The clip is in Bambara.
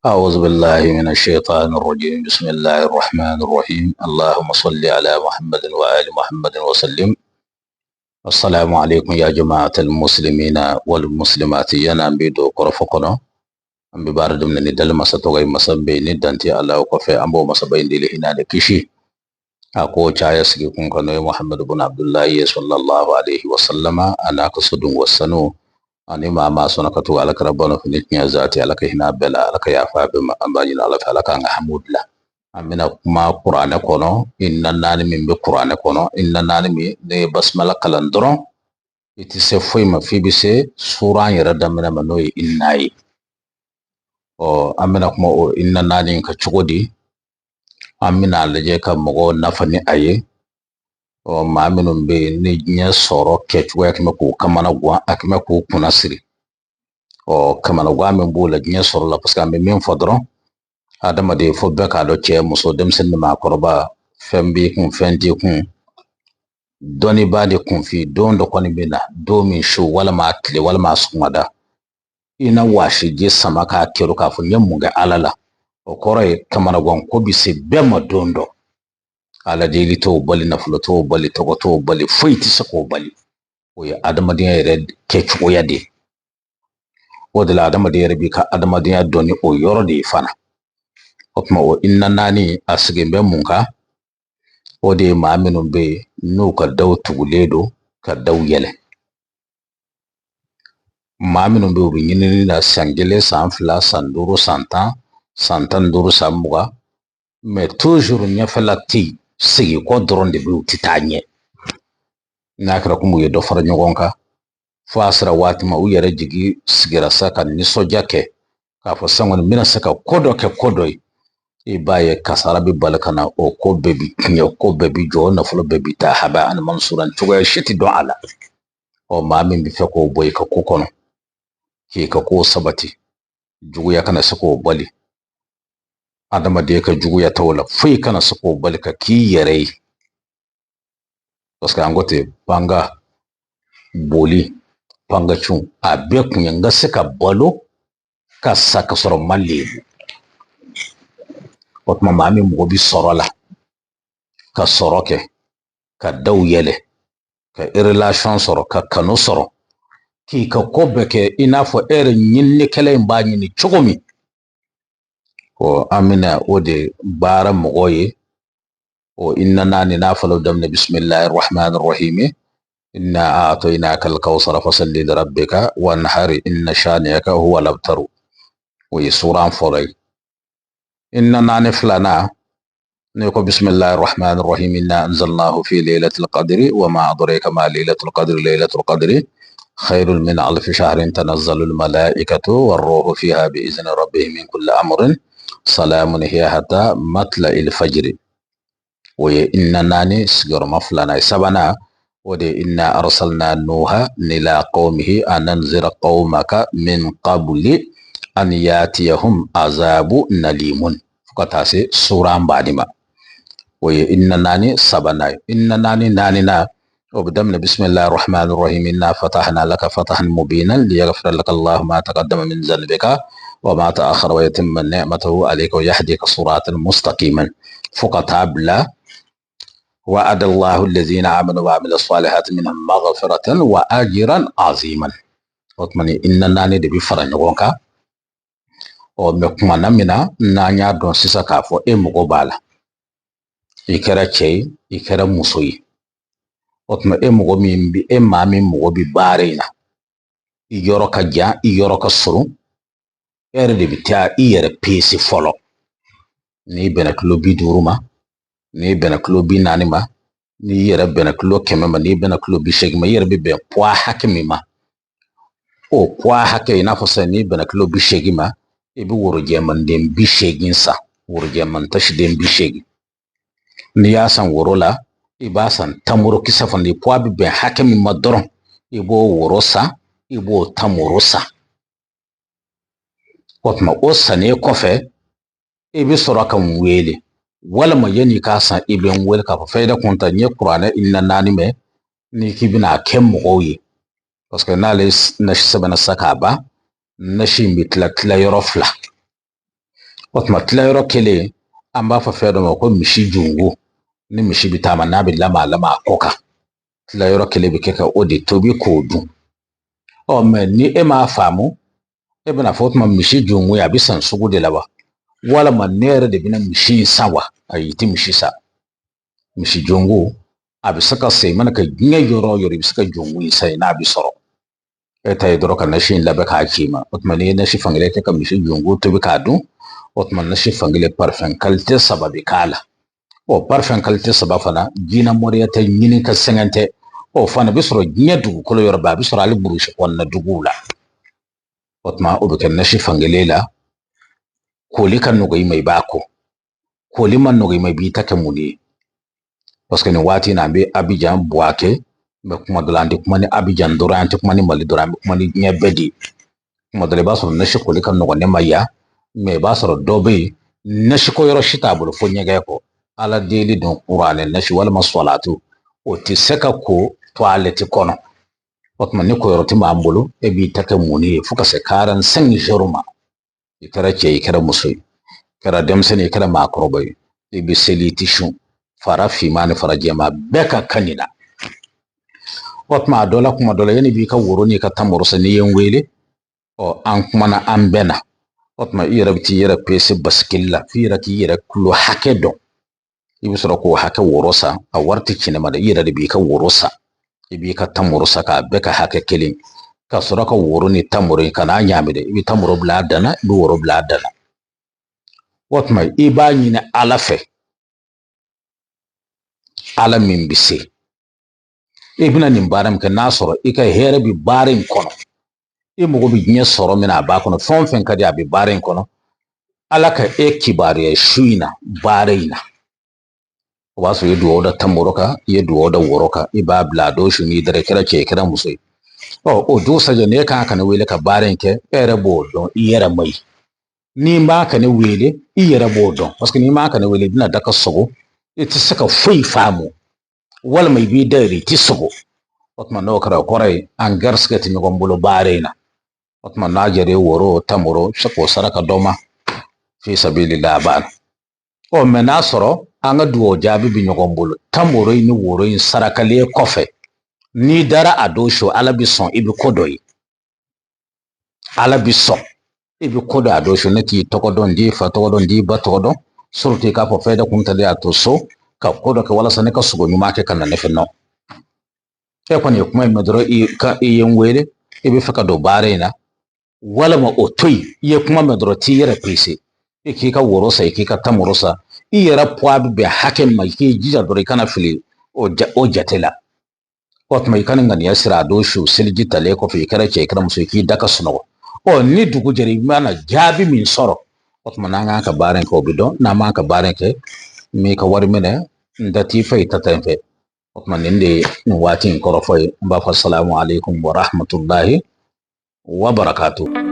أعوذ بالله من الشيطان الرجيم بسم الله الرحمن الرحيم اللهم صل على محمد وآل محمد وسلم. السلام عليكم يا جماعة المسلمين والمسلمات ينا بيدو كرفقنا أم ببارد من ندل مسطوغي مسبي ندانتي الله وكفي أمبو مسبي ندل هنا لكشي أكو چايا سيكون كنوي محمد بن عبد الله صلى الله عليه وسلم أنا كسدون وسنو ani mama sona katu alaka rabbana fi nitnya zati alaka hina bela alaka ya fa be ambani alaka alaka nga hamudla amina kuma qur'ana kono inna nani min be qur'ana kono inna nani mi de basmala kalandron iti se foi ma fi bi se sura yara damina manoy innai o amina kuma o inna nani ka chugodi amina leje ka mogo nafani aye o maaminun be ni nya soro kechuwa kime ku kamana gwa akime ku kunasiri o kamana gwa min bula nya soro la paska me min fodron adama de fo be ka do che muso dem sen ma korba fembi kun fendi kun doni bade kun fi don do koni bina do min shu wala ma kle wala ma sumada ina washi je sama ka kero ka fu nyam ga alala o koroy kamana gwan ko bi se be ma dondo ala deli to bali na fulo to bali to bali foyti sako bali o ya adamadiya yere kecu o yade o de la adamadiya bi ka adamadiya doni o yoro de fana o kuma o inna nani asige be munka o de maaminu be no ka daw tuguledo ka daw yele maaminu be o nyini na sangele sanfla sanduru santan duru sambuga mais toujours nya falati sigi ko doron de bi titanye nakra kumu ye do fara nyogonka fo asra wati ma u yere jigi sigira saka ni soja ke ka fo sangon mina saka kodo ke kodo e baye kasara bi balkana o ko bebi nyo ko bebi jo na fulo bebi ta haba an mansuran tugo shiti do ala o ma min bi fe ko boy ka ko kono ki ka ko sabati jugu ya kana sako bali adama de ka jugu ya tawla fai kana sako bali ka ki yere parce que angote banga boli panga chun a be kunya nga se ka balo ka saka soro malebu otma mami mo bi soro la ka soro ke ka daw yele ka relation soro ka kanu soro ki ka kobe ke inafo nyinni kele mba nyini chogomi o amina ode bara mogoye o inna nani nafalo damne bismillahir rahmanir rahim إنا أعطيناك الكوثر فصل لربك وانحر إن شانئك هو الأبتر ويسوران فري إننا نفلنا نقول بسم الله الرحمن الرحيم إنا أنزلناه في ليلة القدر وما أدريك ما ليلة القدر ليلة القدر خير من ألف شهر تنزل الملائكة والروح فيها بإذن ربهم من كل أمر سلام هي حتى مطلع الفجر وإننا نسجر مفلنا سبنا ودي إنا أرسلنا نوحا إلى قومه أن أنذر قومك من قبل أن يأتيهم عذاب نليم فقطاسي سورة بعدما وإن ناني سبنا إن ناني نانينا وبدمنا بسم الله الرحمن الرحيم إنا فتحنا لك فتحا مبينا ليغفر لك الله ما تقدم من ذنبك وما تأخر ويتم نعمته عليك ويهديك صراطا مستقيما فقطابلا وعد الله الذين آمنوا وعملوا الصالحات منهم مغفرة وأجرا عظيما وطمني إن ناني دي بفرن وونكا o me kuma na mina na nya don sisa ka fo e mo bala ikera chei ikera musoi otma e mo mi bi e ma mi mo bi bare na iyoro ka ja iyoro ka suru ere de bitia iyere pesi folo ni bena klo bi duruma ni bena klo bi nanima ni yere bena klo kemema ni bena klo bi shegma yere bi be poa hakimi ma o poa hakke na fo se ni bena klo bi shegima ebi woro jeman dem bi shegin sa woro jeman tashi dem bi shegi ni ya san woro la iba san tamuro kisafan ni poa bi ben hakimi ma doron ibo woro sa ibo tamuro sa otma o sane kofe ebi soro kan wele wala ma yani ka san iben wel ka fayda kunta nye qur'ana inna nani me ni kibina kem moye parce que na les na sabana sakaba na shi mitla tla yorofla tuma tila yɔrɔ kelen an b'a fɔ fɛn dɔ ma ko misi jungo ni misi bɛ taama n'a bɛ lama a kɔ kan tila yɔrɔ kelen bɛ kɛ ka o de tobi k'o dun mɛ ni e m'a faamu e bɛna fɔ o tuma misi jungo a bɛ san sugu de la wa walima ne yɛrɛ de bɛna misi in san wa ayi i tɛ misi san misi jongo a bɛ se ka san i mana kɛ diɲɛ yɔrɔ o yɔrɔ i bɛ se ka jongo in san n'a bɛ sɔrɔ e ta ye dɔrɔn ka nasi in labɛn k'a ci ma o tuma n'i ye nasi fankelen kɛ ka misi jongo tobi k'a dun o tuma nasi fankelen parfɛn kalite saba bɛ k'a la parfɛn kalite saba fana jinɛ mɔdɛya tɛ ɲini ka sɛgɛn tɛ fana bɛ sɔrɔ diɲɛ dugukolo yɔrɔ bɛɛ a bɛ sɔrɔ hali burusi kɔnɔna duguw la o tuma o bɛ kɛ nasi fankelen la koli ka nɔgɔ i ma i b'a ko koli ma nɔgɔ i ma i b'i ta kɛ mun ye parce que nin waati in na an bɛ Abijan Buwake mɛ kuma dɔ la an tɛ kuma ni Abijan dɔrɔn an tɛ kuma ni Mali dɔrɔn an bɛ kuma ni diɲɛ bɛɛ de kuma dɔ la i b'a sɔrɔ nasi koli ka nɔgɔ ne ma yan mɛ i b'a sɔrɔ dɔ bɛ yen nasi ko yɔrɔ si t'a bolo fo ɲɛgɛn kɔ ala deli don kuranɛ nasi walima sɔlatu o tɛ se ka ko toilette kɔnɔ o tuma ni koyɔrɔ tɛ m'an bolo e b'i ta kɛ mun ye fo ka se 45 jours ma i kɛra cɛ i kɛra muso ye kɛra denmisɛnnin i kɛra maakɔrɔba ye i bɛ seli i tɛ sun fara finman ni fara jɛman bɛɛ ka kan nin na o tuma a dɔ la kuma dɔ la yanni i b'i ka woro n'i ka tamaro san n'i ye n wele an kumana an bɛɛ na o tuma i yɛrɛ bɛ t'i yɛrɛ pese basikeli la f'i yɛrɛ k'i yɛrɛ kulo hakɛ dɔn i bɛ sɔrɔ k'o hakɛ woro san a wari tɛ cɛnɛ ma dɛ i yɛrɛ de b'i ka woro san i b'i ka tamaro san k'a bɛɛ ka hakɛ kelen ka sɔrɔ ka woro ni tamaro in ka n'a ɲaami dɛ i bɛ tamaro bila a danna i bɛ woro bila a danna o tuma i b'a ɲini ala fɛ ala min bɛ se i bɛna nin baara min kɛ n'a sɔrɔ i ka hɛrɛ bɛ baara in kɔnɔ i mago bɛ diɲɛ sɔrɔ min na a b'a kɔnɔ fɛn o fɛn ka di a bɛ baara in kɔnɔ ala ka e kibaruya su in na baara in na o b'a sɔrɔ i ye dugawu da tamaro kan i ye dugawu da woro kan i b'a bila a dɔw su n'i dara i kɛra cɛ i kɛra muso ye o dugusajɛ n'e kan ka ne wele ka baara in kɛ e yɛrɛ b'o dɔn i yɛrɛ ma ye n'i m'a ka ne wele i yɛrɛ b'o dɔn parce que n'i m'a ka ne wele i bɛna da ka sogo i tɛ se ka foyi faamu walima i b'i da yɛrɛ i tɛ sogo o tuma n'o kɛra o kɔrɔ ye an garisigɛ tɛ ɲɔgɔn bolo baara in na o tuma n'a jɛra i woro tamaro i bɛ se k'o saraka dɔ ma fi sabilillah a banna mɛ n'a sɔrɔ an ka dugawu jaabi bɛ ɲɔgɔn bolo tamaro in ni woro in sarakalen kɔfɛ n'i dara a don su ala bɛ sɔn i bɛ ko dɔ ye ala bɛ sɔn i bɛ ko dɔ a don su ne t'i tɔgɔ dɔn n t'i fa tɔgɔ dɔn n t'i ba tɔgɔ dɔn surtout i k'a fɔ fɛn dɔ kun tɛ a to so ka ko dɔ kɛ walasa ne ka sogo ɲuman kɛ ka na ne fɛ nɔ e kɔni ye kuma in mɛn dɔrɔn i ye n wele i bɛ fɛ ka don baara in na walima o to yen i ye kuma mɛn dɔrɔn t'i yɛrɛ pese i k'i ka woro san i k'i ka tamaro san i yɛrɛ poids bɛ bɛn hakɛ min ma i k'i jija dɔrɔn i kana fili o jate la o tuma i ka nin ŋaniya sira a don su seliji talen kɔfɛ i kɛra cɛ i kɛra muso i k'i da ka sunɔgɔ ni dugu jɛra i mana jaabi min sɔrɔ o tuma n'an k'an ka baara in kɛ o bɛ dɔn n'an m'an ka baara in kɛ n b'i ka wari minɛ n da t'i fɛ i ta in fɛ o tuma nin de ye nin waati in kɔrɔfɔ ye n b'a fɔ salamu aleykum wa rahmatulahi wa barakatu